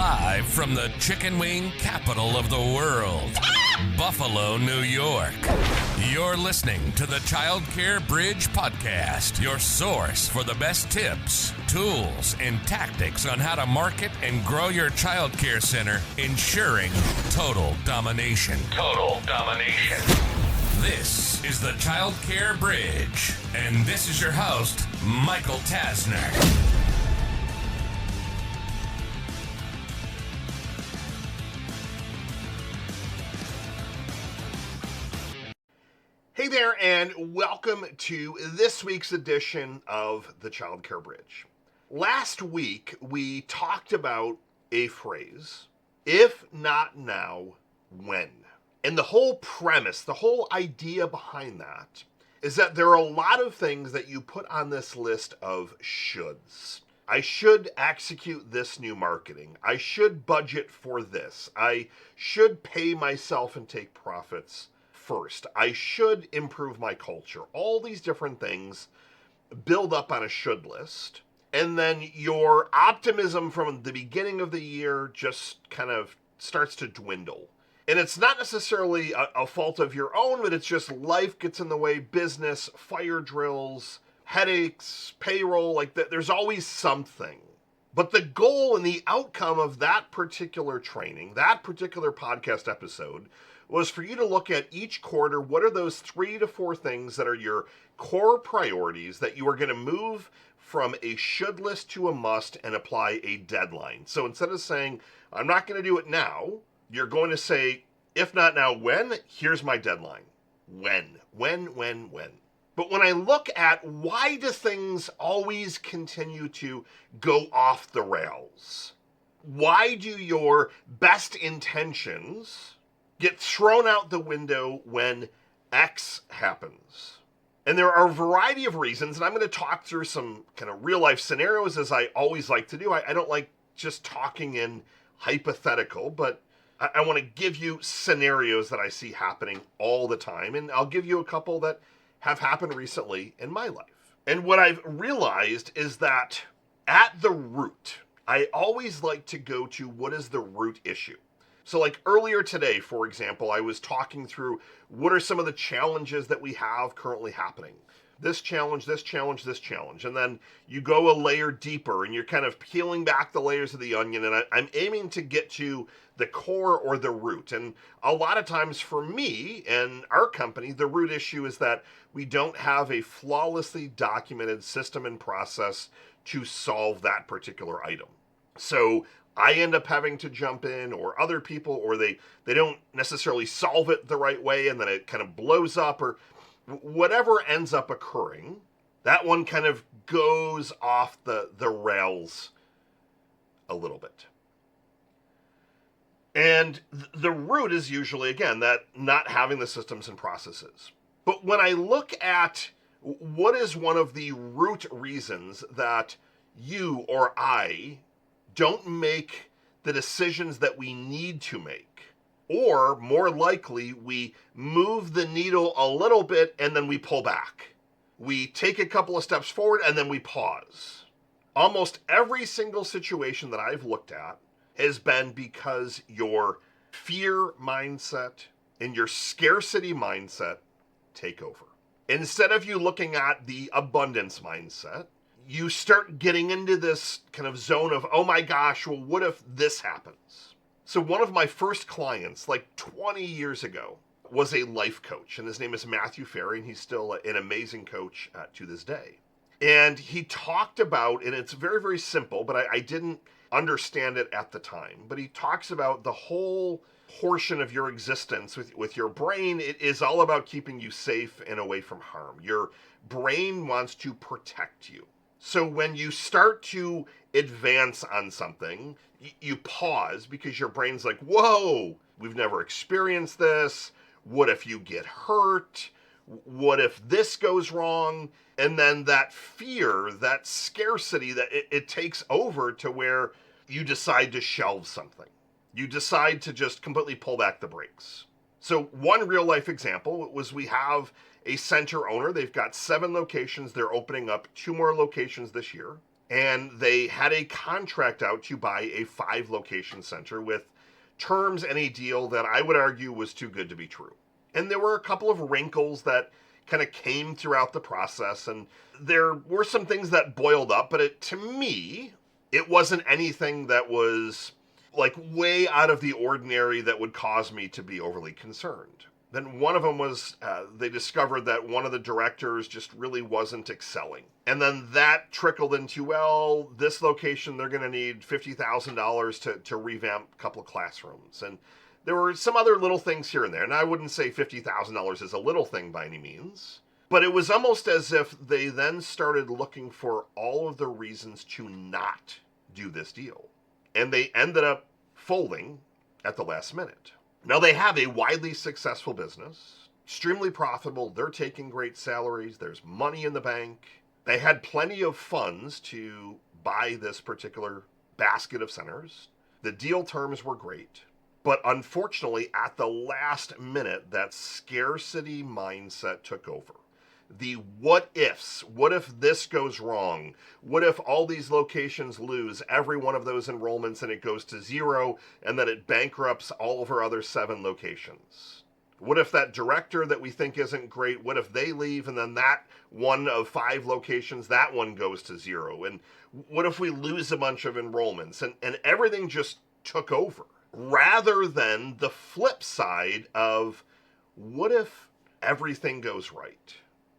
Live from the chicken wing capital of the world, Buffalo, New York. You're listening to the Child Care Bridge Podcast, your source for the best tips, tools, and tactics on how to market and grow your child care center, ensuring total domination. Total domination. This is the Child Care Bridge, and this is your host, Michael Tasner. Hey there, and welcome to this week's edition of the Child Care Bridge. Last week, we talked about a phrase, if not now, when? And the whole premise, the whole idea behind that is that there are a lot of things that you put on this list of shoulds. I should execute this new marketing. I should budget for this. I should pay myself and take profits first. I should improve my culture. All these different things build up on a should list. And then your optimism from the beginning of the year just kind of starts to dwindle. And it's not necessarily a fault of your own, but it's just life gets in the way, business, fire drills, headaches, payroll, like that. There's always something. But the goal and the outcome of that particular training, that particular podcast episode, was for you to look at each quarter, what are those 3 to 4 things that are your core priorities that you are going to move from a should list to a must and apply a deadline. So instead of saying, I'm not going to do it now, you're going to say, if not now, when? Here's my deadline. When? But when I look at why do things always continue to go off the rails? Why do your best intentions get thrown out the window when X happens? And there are a variety of reasons, and I'm going to talk through some kind of real life scenarios as I always like to do. I don't like just talking in hypothetical, but I want to give you scenarios that I see happening all the time, and I'll give you a couple that have happened recently in my life. And what I've realized is that at the root, I always like to go to what is the root issue. So like earlier today, for example, I was talking through what are some of the challenges that we have currently happening. This challenge, this challenge, this challenge. And then you go a layer deeper and you're kind of peeling back the layers of the onion. And I'm aiming to get to the core or the root. And a lot of times for me and our company, the root issue is that we don't have a flawlessly documented system and process to solve that particular item. So I end up having to jump in, or other people, or they don't necessarily solve it the right way, and then it kind of blows up, or whatever ends up occurring, that one kind of goes off the rails a little bit. And the root is usually, again, that not having the systems and processes. But when I look at what is one of the root reasons that you or I don't make the decisions that we need to make, or more likely, we move the needle a little bit and then we pull back. We take a couple of steps forward and then we pause. Almost every single situation that I've looked at has been because your fear mindset and your scarcity mindset take over. Instead of you looking at the abundance mindset, you start getting into this kind of zone of, oh my gosh, well, what if this happens? So one of my first clients, like 20 years ago, was a life coach, and his name is Matthew Ferry, and he's still an amazing coach to this day. And he talked about, and it's very, very simple, but I didn't understand it at the time, but he talks about the whole portion of your existence with your brain. It is all about keeping you safe and away from harm. Your brain wants to protect you. So when you start to advance on something, you pause because your brain's like, whoa, we've never experienced this. What if you get hurt? What if this goes wrong? And then that fear, that scarcity, that it takes over to where you decide to shelve something. You decide to just completely pull back the brakes. So one real life example was we have a center owner. They've got 7 locations. They're opening up 2 more locations this year. And they had a contract out to buy a 5-location center with terms and a deal that I would argue was too good to be true. And there were a couple of wrinkles that kind of came throughout the process, and there were some things that boiled up, but to me, it wasn't anything that was like way out of the ordinary that would cause me to be overly concerned. Then one of them was they discovered that one of the directors just really wasn't excelling. And then that trickled into, well, this location, they're going to need $50,000 to revamp a couple of classrooms. And there were some other little things here and there. And I wouldn't say $50,000 is a little thing by any means. But it was almost as if they then started looking for all of the reasons to not do this deal. And they ended up folding at the last minute. Now, they have a widely successful business, extremely profitable. They're taking great salaries. There's money in the bank. They had plenty of funds to buy this particular basket of centers. The deal terms were great. But unfortunately, at the last minute, that scarcity mindset took over. The what ifs. What if this goes wrong? What if all these locations lose every one of those enrollments and it goes to 0 and then it bankrupts all of our other 7 locations? What if that director that we think isn't great, what if they leave and then that one of 5 locations, that one goes to 0? And what if we lose a bunch of enrollments? And everything just took over. Rather than the flip side of what if everything goes right?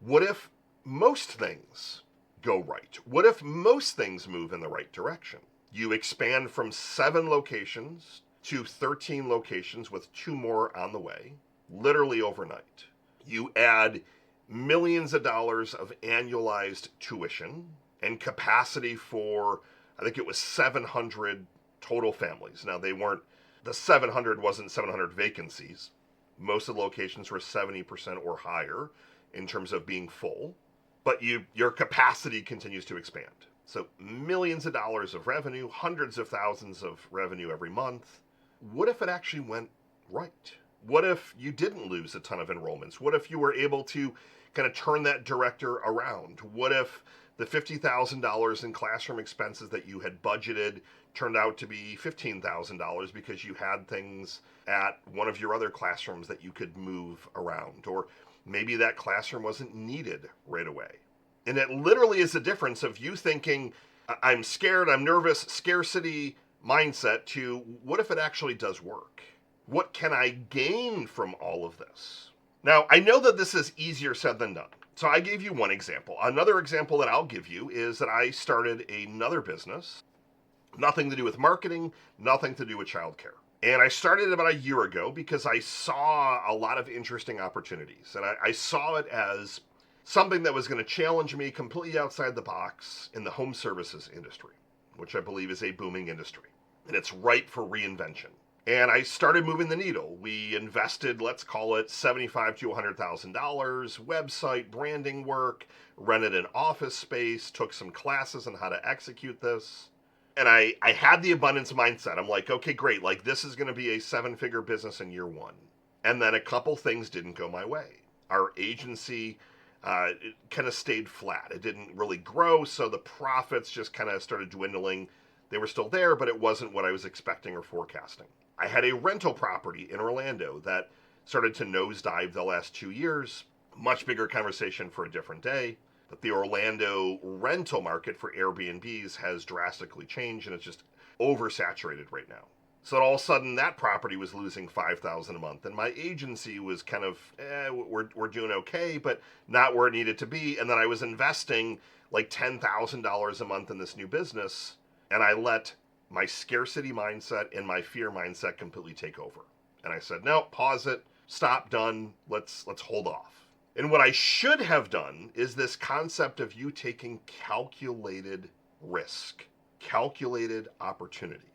What if most things go right? What if most things move in the right direction? You expand from 7 locations to 13 locations with 2 more on the way, literally overnight. You add millions of dollars of annualized tuition and capacity for, I think it was 700 total families. Now, the 700 wasn't 700 vacancies. Most of the locations were 70% or higher in terms of being full, but your capacity continues to expand. So millions of dollars of revenue, hundreds of thousands of revenue every month. What if it actually went right? What if you didn't lose a ton of enrollments? What if you were able to kind of turn that director around? What if the $50,000 in classroom expenses that you had budgeted turned out to be $15,000 because you had things at one of your other classrooms that you could move around? Or maybe that classroom wasn't needed right away. And it literally is the difference of you thinking, I'm scared, I'm nervous, scarcity mindset, to what if it actually does work? What can I gain from all of this? Now, I know that this is easier said than done. So I gave you one example. Another example that I'll give you is that I started another business, nothing to do with marketing, nothing to do with childcare. And I started about a year ago because I saw a lot of interesting opportunities. And I saw it as something that was going to challenge me completely outside the box in the home services industry, which I believe is a booming industry. And it's ripe for reinvention. And I started moving the needle. We invested, let's call it $75,000 to $100,000, website, branding work, rented an office space, took some classes on how to execute this. And I had the abundance mindset. I'm like, okay, great. Like, this is going to be a 7-figure business in year 1. And then a couple things didn't go my way. Our agency kind of stayed flat. It didn't really grow, so the profits just kind of started dwindling. They were still there, but it wasn't what I was expecting or forecasting. I had a rental property in Orlando that started to nosedive the last 2 years. Much bigger conversation for a different day. But the Orlando rental market for Airbnbs has drastically changed, and it's just oversaturated right now. So all of a sudden, that property was losing $5,000 a month, and my agency was kind of, we're doing okay, but not where it needed to be. And then I was investing like $10,000 a month in this new business, and I let my scarcity mindset and my fear mindset completely take over. And I said, no, pause it, stop, done, let's hold off. And what I should have done is this concept of you taking calculated risk, calculated opportunities,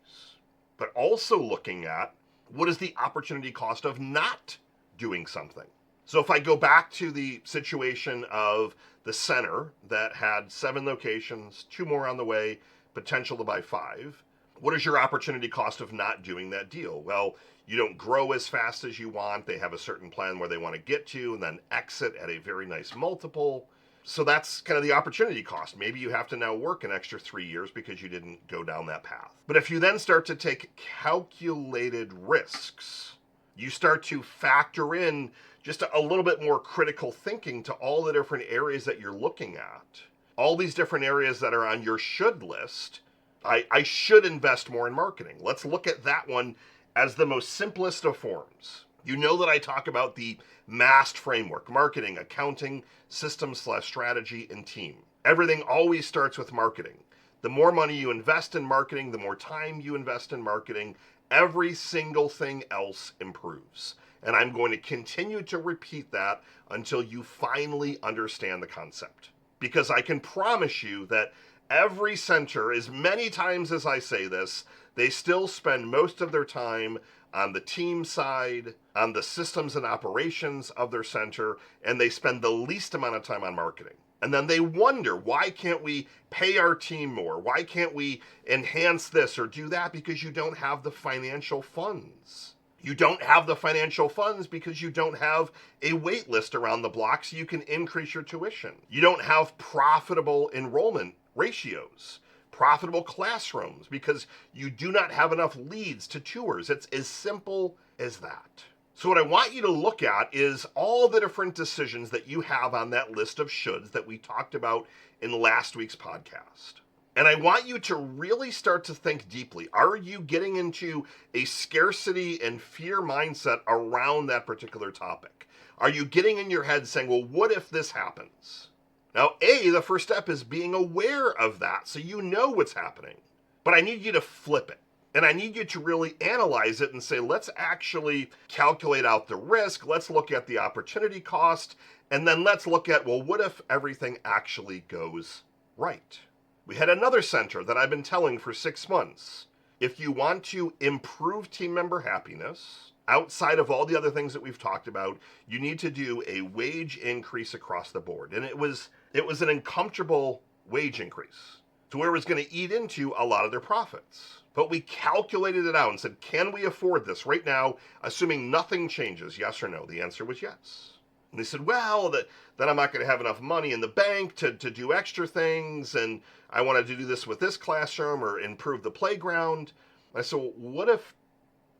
but also looking at what is the opportunity cost of not doing something. So if I go back to the situation of the center that had 7 locations, 2 more on the way, potential to buy 5, what is your opportunity cost of not doing that deal? Well, you don't grow as fast as you want. They have a certain plan where they want to get to and then exit at a very nice multiple. So that's kind of the opportunity cost. Maybe you have to now work an extra 3 years because you didn't go down that path. But if you then start to take calculated risks, you start to factor in just a little bit more critical thinking to all the different areas that you're looking at. All these different areas that are on your should list. I should invest more in marketing. Let's look at that one as the most simplest of forms. You know that I talk about the MAST framework: marketing, accounting, system/strategy, and team. Everything always starts with marketing. The more money you invest in marketing, the more time you invest in marketing, every single thing else improves. And I'm going to continue to repeat that until you finally understand the concept. Because I can promise you that every center, as many times as I say this, they still spend most of their time on the team side, on the systems and operations of their center, and they spend the least amount of time on marketing. And then they wonder, why can't we pay our team more? Why can't we enhance this or do that? Because you don't have the financial funds. You don't have the financial funds because you don't have a wait list around the block so you can increase your tuition. You don't have profitable enrollment ratios, profitable classrooms, because you do not have enough leads to tours. It's as simple as that. So what I want you to look at is all the different decisions that you have on that list of shoulds that we talked about in last week's podcast. And I want you to really start to think deeply. Are you getting into a scarcity and fear mindset around that particular topic? Are you getting in your head saying, well, what if this happens? Now, the first step is being aware of that so you know what's happening. But I need you to flip it. And I need you to really analyze it and say, let's actually calculate out the risk. Let's look at the opportunity cost. And then let's look at, well, what if everything actually goes right? We had another center that I've been telling for 6 months. If you want to improve team member happiness, outside of all the other things that we've talked about, you need to do a wage increase across the board. And it was an uncomfortable wage increase to where it was going to eat into a lot of their profits. But we calculated it out and said, can we afford this right now, assuming nothing changes, yes or no? The answer was yes. And they said, well, then I'm not going to have enough money in the bank to do extra things, and I wanted to do this with this classroom or improve the playground. I said, well, what if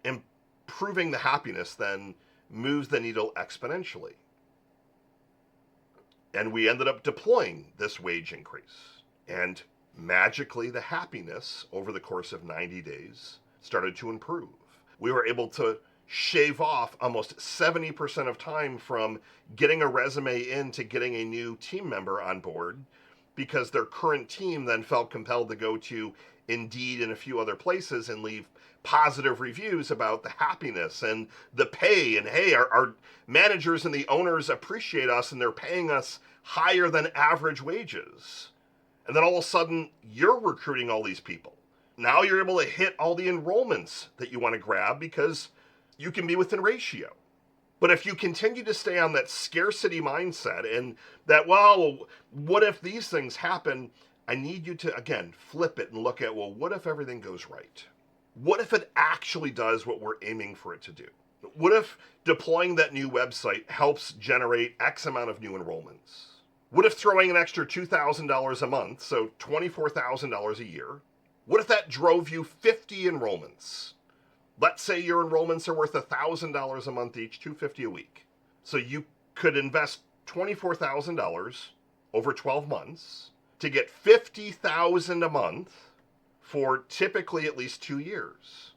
improving the happiness then moves the needle exponentially? And we ended up deploying this wage increase. And magically, the happiness over the course of 90 days started to improve. We were able to shave off almost 70% of time from getting a resume in to getting a new team member on board, because their current team then felt compelled to go to Indeed and a few other places and leave positive reviews about the happiness and the pay. And hey, our managers and the owners appreciate us and they're paying us higher than average wages. And then all of a sudden, you're recruiting all these people. Now you're able to hit all the enrollments that you want to grab because you can be within ratio. But if you continue to stay on that scarcity mindset and that, well, what if these things happen? I need you to, again, flip it and look at, well, what if everything goes right? What if it actually does what we're aiming for it to do? What if deploying that new website helps generate X amount of new enrollments? What if throwing an extra $2,000 a month, so $24,000 a year, what if that drove you 50 enrollments? Let's say your enrollments are worth $1,000 a month each, $250 a week. So you could invest $24,000 over 12 months to get $50,000 a month for typically at least 2 years.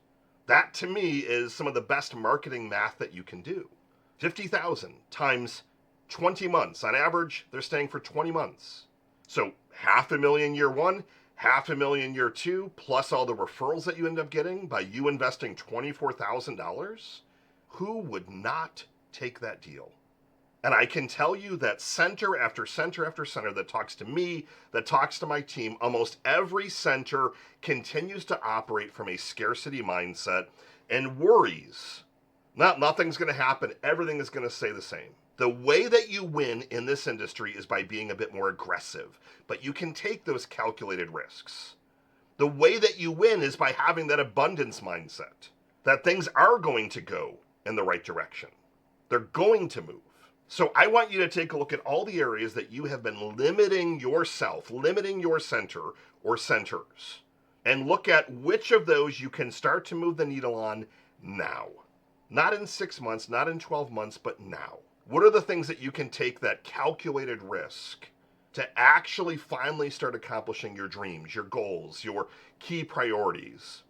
That to me is some of the best marketing math that you can do. 50,000 times 20 months. On average, they're staying for 20 months. So $500,000 year one, $500,000 year two, plus all the referrals that you end up getting by you investing $24,000. Who would not take that deal? And I can tell you that center after center after center that talks to me, that talks to my team, almost every center continues to operate from a scarcity mindset and worries. Nothing's going to happen. Everything is going to stay the same. The way that you win in this industry is by being a bit more aggressive, but you can take those calculated risks. The way that you win is by having that abundance mindset, that things are going to go in the right direction. They're going to move. So I want you to take a look at all the areas that you have been limiting yourself, limiting your center or centers, and look at which of those you can start to move the needle on now. Not in 6 months, not in 12 months, but now. What are the things that you can take that calculated risk to actually finally start accomplishing your dreams, your goals, your key priorities,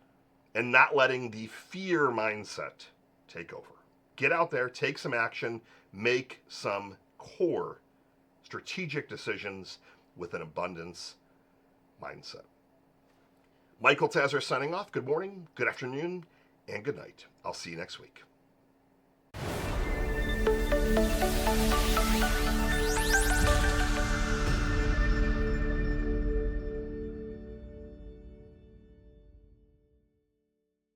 and not letting the fear mindset take over? Get out there, take some action, make some core strategic decisions with an abundance mindset. Michael Tasner signing off. Good morning, good afternoon, and good night. I'll see you next week.